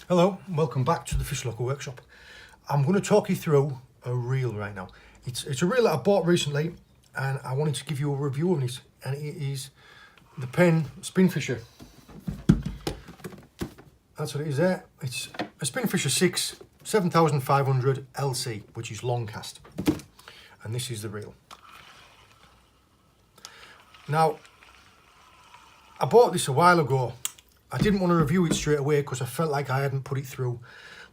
Hello, welcome back to the Fish Locker Workshop. I'm going to talk you through a reel right now. It's a reel that I bought recently and I wanted to give you a review of it, and it is the Penn Spinfisher. That's what it is there. It's a Spinfisher VI 7500 LC, which is long cast, and this is the reel. Now, I bought this a while ago. I didn't want to review it straight away because I felt like I hadn't put it through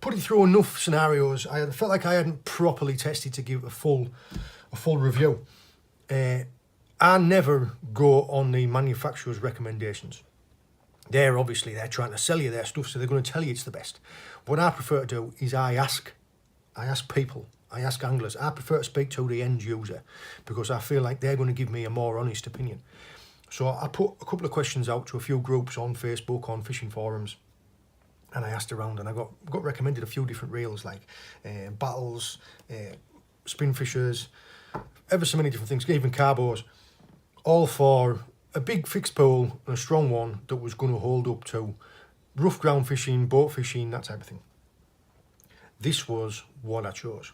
enough scenarios. I felt like I hadn't properly tested to give a full review. I never go on the manufacturer's recommendations. They're trying to sell you their stuff, so they're going to tell you it's the best. What I prefer to do is I ask people, I ask anglers. I prefer to speak to the end user because I feel like they're going to give me a more honest opinion. So I put a couple of questions out to a few groups on Facebook, on fishing forums, and I asked around, and I got recommended a few different reels like battles, Spinfishers, ever so many different things, even carbos, all for a big fixed pole and a strong one that was going to hold up to rough ground fishing, boat fishing, that type of thing. This was what I chose.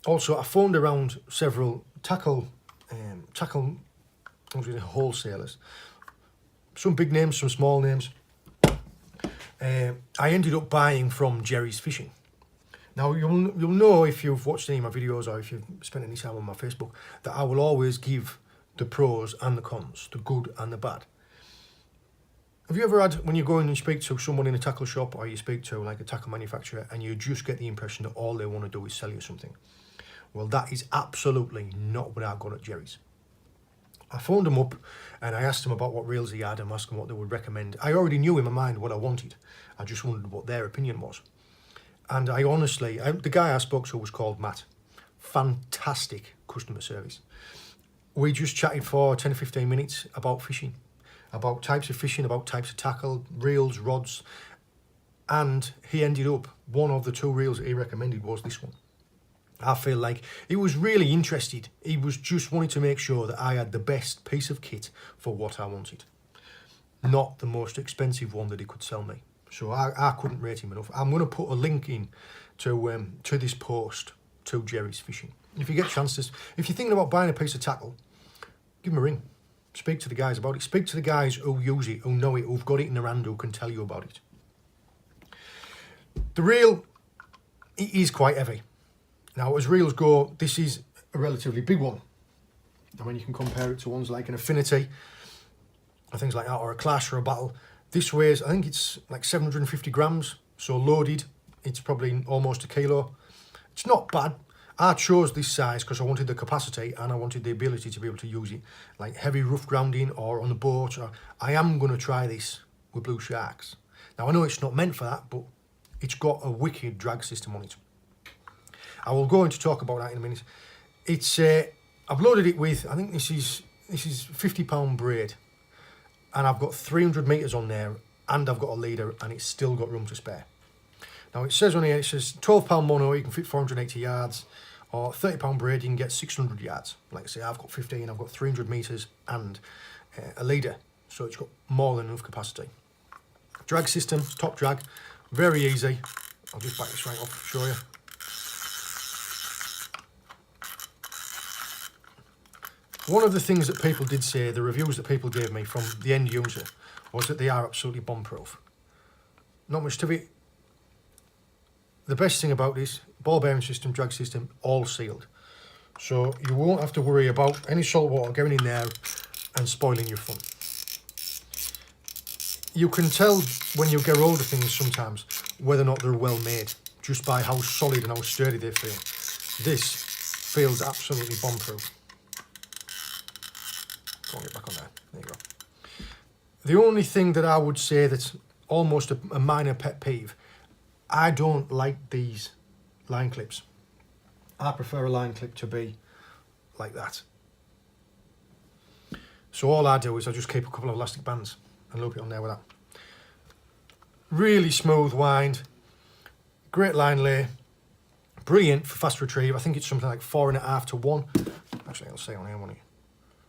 Also, I phoned around several tackle wholesalers, some big names, some small names. I ended up buying from Gerry's Fishing. Now you'll know if you've watched any of my videos or if you've spent any time on my Facebook that I will always give the pros and the cons, the good and the bad. Have you ever had, when you go in and speak to someone in a tackle shop or you speak to like a tackle manufacturer and you just get the impression that all they want to do is sell you something? Well, that is absolutely not what I got at Gerry's. I phoned them up and I asked them about what reels he had and asked them what they would recommend. I already knew in my mind what I wanted. I just wondered what their opinion was. And I honestly, the guy I spoke to was called Matt. Fantastic customer service. We just chatted for 10 or 15 minutes about fishing, about types of fishing, about types of tackle, reels, rods. And he ended up, one of the two reels that he recommended was this one. I feel like he was really interested. He was just wanting to make sure that I had the best piece of kit for what I wanted, not the most expensive one that he could sell me. So I couldn't rate him enough. I'm going to put a link in to this post to Gerry's Fishing. If you get chances, if you're thinking about buying a piece of tackle, give him a ring. Speak to the guys about it. Speak to the guys who use it, who know it, who've got it in their hand, who can tell you about it. The reel, it is quite heavy. Now, as reels go, this is a relatively big one. I mean, you can compare it to ones like an Affinity, or things like that, or a Clash or a Battle. This weighs, I think it's like 750 grams, so loaded, it's probably almost a kilo. It's not bad. I chose this size because I wanted the capacity and I wanted the ability to be able to use it like heavy rough grounding or on the boat. Or I am going to try this with blue sharks. Now, I know it's not meant for that, but it's got a wicked drag system on it. I will go into talk about that in a minute. It's I've loaded it with, I think this is 50-pound braid, and I've got 300 meters on there, and I've got a leader, and it's still got room to spare. Now it says on here, it says 12-pound mono, you can fit 480 yards, or 30-pound braid, you can get 600 yards. Like I say, I've got 15, I've got 300 meters and a leader, so it's got more than enough capacity. Drag system, top drag, very easy. I'll just back this right off to show you. One of the things that people did say, the reviews that people gave me from the end user, was that they are absolutely bomb-proof. Not much to it. The best thing about this, ball bearing system, drag system, all sealed. So you won't have to worry about any salt water going in there and spoiling your fun. You can tell when you get older things sometimes whether or not they're well made, just by how solid and how sturdy they feel. This feels absolutely bomb-proof. Go on, get back on there. There you go. The only thing that I would say that's almost a minor pet peeve, I don't like these line clips. I prefer a line clip to be like that. So all I do is I just keep a couple of elastic bands and loop it on there with that. Really smooth wind, great line lay, brilliant for fast retrieve. I think it's something like 4.5 to 1. Actually, I'll say on here, won't it?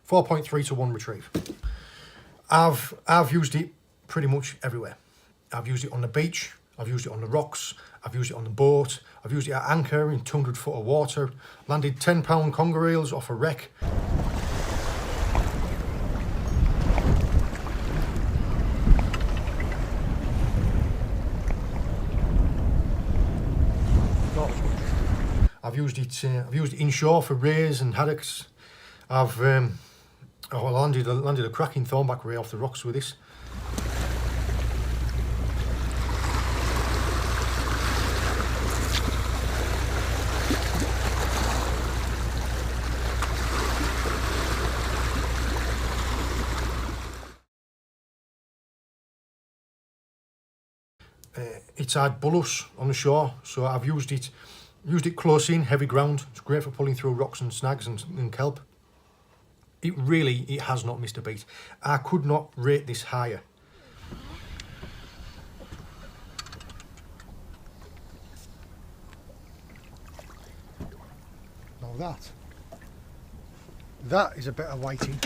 4.3 to 1 retrieve. I've used it pretty much everywhere. I've used it on the beach. I've used it on the rocks, I've used it on the boat, I've used it at anchor in 200 foot of water, landed 10-pound conger eels off a wreck. I've used it inshore for rays and haddocks. I've landed a cracking thornback ray off the rocks with this. It's had bullus on the shore, so I've used it close in, heavy ground. It's great for pulling through rocks and snags and kelp. It has not missed a beat. I could not rate this higher. Now that is a better whiting.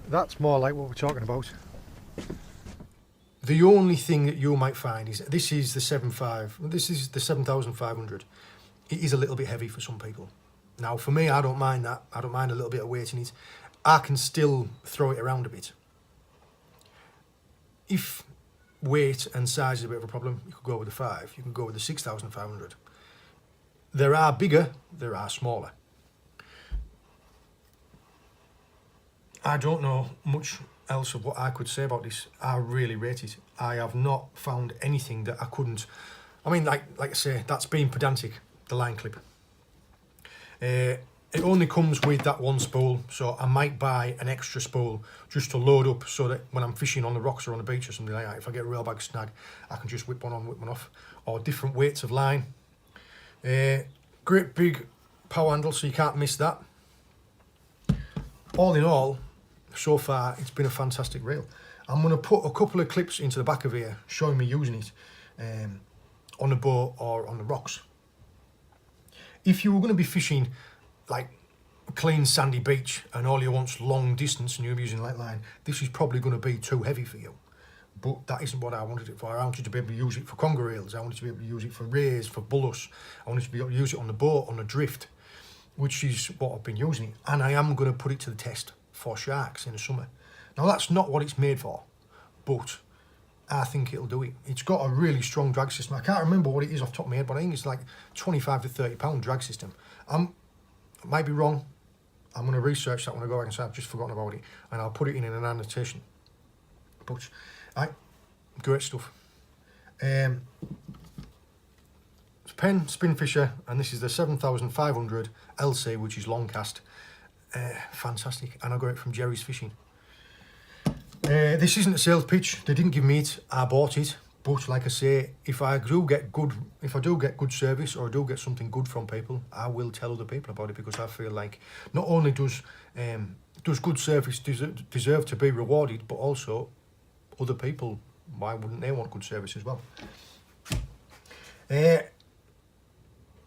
That's more like what we're talking about. The only thing that you might find is this is the 7,500. It is a little bit heavy for some people. Now for me, I don't mind that. I don't mind a little bit of weight in it. I can still throw it around a bit. If weight and size is a bit of a problem, you could go with the 5. You can go with the 6,500. There are bigger, there are smaller. I don't know much else of what I could say about this. I really rate it. I have not found anything that I couldn't. I mean, like I say, that's being pedantic, the line clip. It only comes with that one spool, so I might buy an extra spool just to load up so that when I'm fishing on the rocks or on the beach or something like that, if I get a real bag snag, I can just whip one on, whip one off. Or different weights of line. Great big power handle, so you can't miss that. All in all, so far it's been a fantastic reel. I'm going to put a couple of clips into the back of here showing me using it on the boat or on the rocks. If you were going to be fishing like a clean sandy beach and all you want's long distance and you're using light line, this is probably going to be too heavy for you. But that isn't what I wanted it for. I wanted to be able to use it for conger eels. I wanted to be able to use it for rays, for bullus. I wanted to be able to use it on the boat, on the drift, which is what I've been using it. And I am going to put it to the test for sharks in the summer. Now that's not what it's made for, but I think it'll do it. It's got a really strong drag system. I can't remember what it is off the top of my head, but I think it's like 25 to 30 pound drag system. I might be wrong. I'm going to research that when I go back and say I've just forgotten about it, and I'll put it in an annotation. But great stuff. It's Penn Spinfisher, and this is the 7,500 LC, which is long cast. Fantastic, and I got it from Gerry's Fishing. This isn't a sales pitch. They didn't give me it. I bought it. But like I say, if I do get good service or I do get something good from people, I will tell other people about it, because I feel like not only does good service deserve to be rewarded, but also other people, why wouldn't they want good service as well? I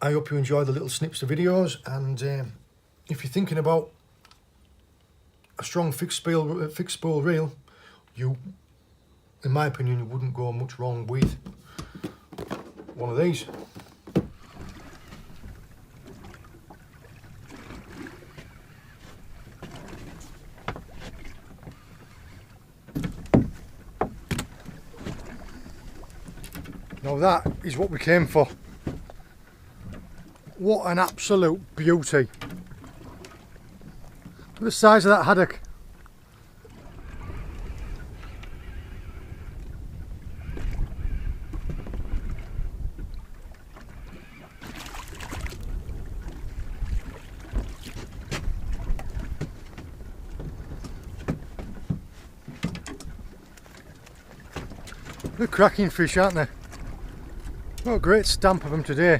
hope you enjoy the little snips of videos, and if you're thinking about a strong fixed spool reel, in my opinion, you wouldn't go much wrong with one of these. Now that is what we came for. What an absolute beauty. Look at the size of that haddock. They're cracking fish, aren't they? What a great stamp of them today.